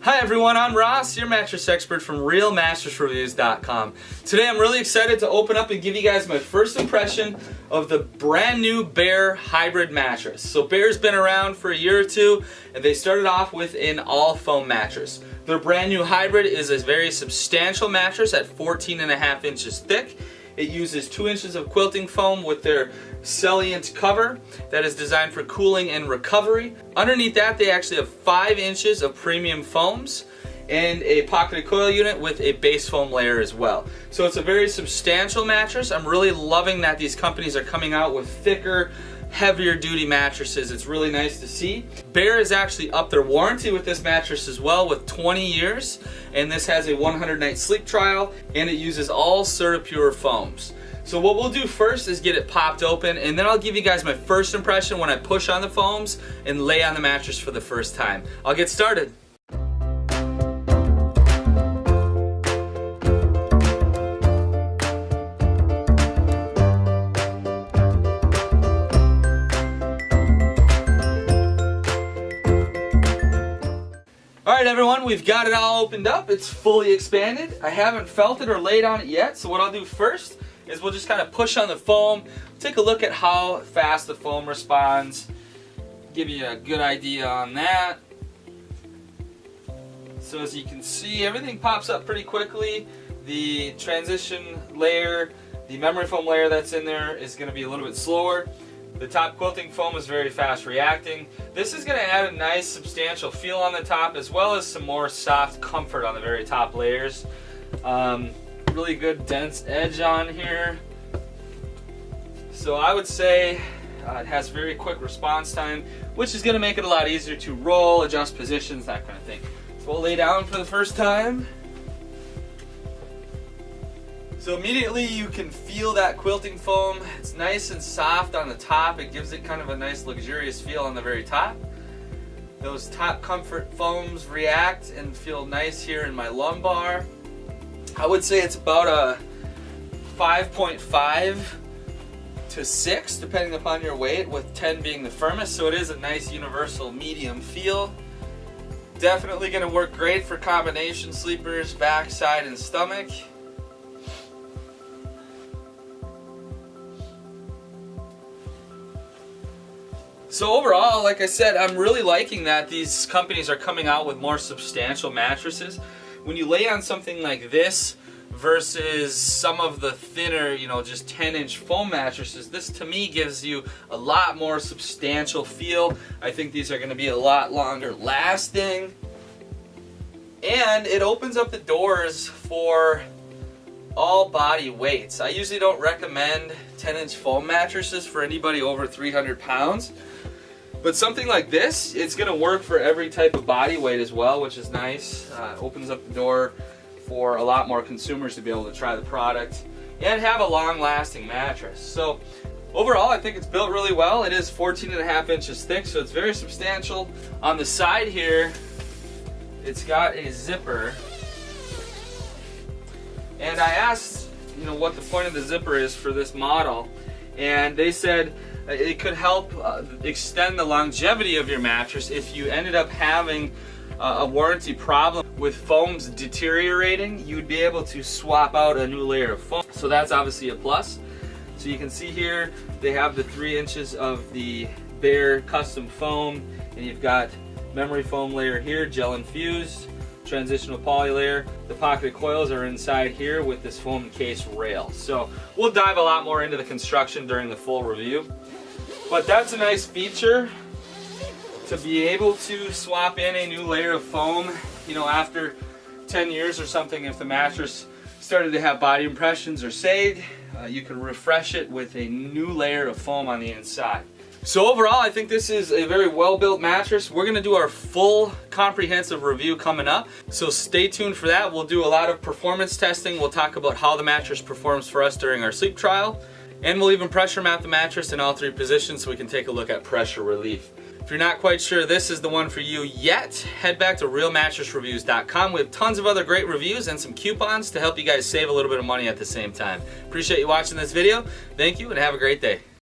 Hi everyone, I'm Ross, your mattress expert from RealMattressReviews.com. Today I'm really excited to open up and give you guys my first impression of the brand new Bear hybrid mattress. So Bear's been around for a year or two, and they started off with an all foam mattress. Their brand new hybrid is a very substantial mattress at 14.5 inches thick. It uses 2 inches of quilting foam with their Salient cover that is designed for cooling and recovery. Underneath that, they actually have 5 inches of premium foams and a pocketed coil unit with a base foam layer as well. So it's a very substantial mattress. I'm really loving that these companies are coming out with thicker, heavier duty mattresses. It's really nice to see. Bear has actually upped their warranty with this mattress as well with 20 years, and this has a 100-night sleep trial, and it uses all CertaPure foams. So what we'll do first is get it popped open, and then I'll give you guys my first impression when I push on the foams and lay on the mattress for the first time. I'll get started. Alright everyone, we've got it all opened up. It's fully expanded. I haven't felt it or laid on it yet, so what I'll do first is we'll just kind of push on the foam, take a look at how fast the foam responds, give you a good idea on that. So as you can see, everything pops up pretty quickly. The transition layer, the memory foam layer that's in there is going to be a little bit slower. The top quilting foam is very fast reacting. This is going to add a nice substantial feel on the top, as well as some more soft comfort on the very top layers. Really good dense edge on here. So I would say it has very quick response time, which is going to make it a lot easier to roll, adjust positions, that kind of thing. So we'll lay down for the first time. So immediately you can feel that quilting foam. It's nice and soft on the top. It gives it kind of a nice luxurious feel on the very top. Those top comfort foams react and feel nice here in my lumbar. I would say it's about a 5.5 to 6 depending upon your weight, with 10 being the firmest, so it is a nice universal medium feel. Definitely going to work great for combination sleepers, back, side, and stomach. So overall, like I said, I'm really liking that these companies are coming out with more substantial mattresses. When you lay on something like this versus some of the thinner, just 10-inch foam mattresses, this to me gives you a lot more substantial feel. I think these are going to be a lot longer lasting. And it opens up the doors for all body weights. I usually don't recommend 10-inch foam mattresses for anybody over 300 pounds. But something like this, it's going to work for every type of body weight as well, which is nice. Opens up the door for a lot more consumers to be able to try the product and have a long-lasting mattress. So overall, I think it's built really well. It is 14.5 inches thick, so it's very substantial. On the side here, it's got a zipper. And I asked, what the point of the zipper is for this model, and they said it could help extend the longevity of your mattress if you ended up having a warranty problem with foams deteriorating. You would be able to swap out a new layer of foam, so that's obviously a plus. So you can see here they have the 3 inches of the Bear custom foam, and you've got memory foam layer here, gel infused, transitional poly layer. The pocketed coils are inside here with this foam case rail. So we'll dive a lot more into the construction during the full review. But that's a nice feature, to be able to swap in a new layer of foam, after 10 years or something. If the mattress started to have body impressions or sag, you can refresh it with a new layer of foam on the inside. So overall, I think this is a very well-built mattress. We're going to do our full comprehensive review coming up, so stay tuned for that. We'll do a lot of performance testing. We'll talk about how the mattress performs for us during our sleep trial, and we'll even pressure map the mattress in all 3 positions so we can take a look at pressure relief. If you're not quite sure this is the one for you yet, head back to RealMattressReviews.com. We have tons of other great reviews and some coupons to help you guys save a little bit of money at the same time. Appreciate you watching this video. Thank you and have a great day.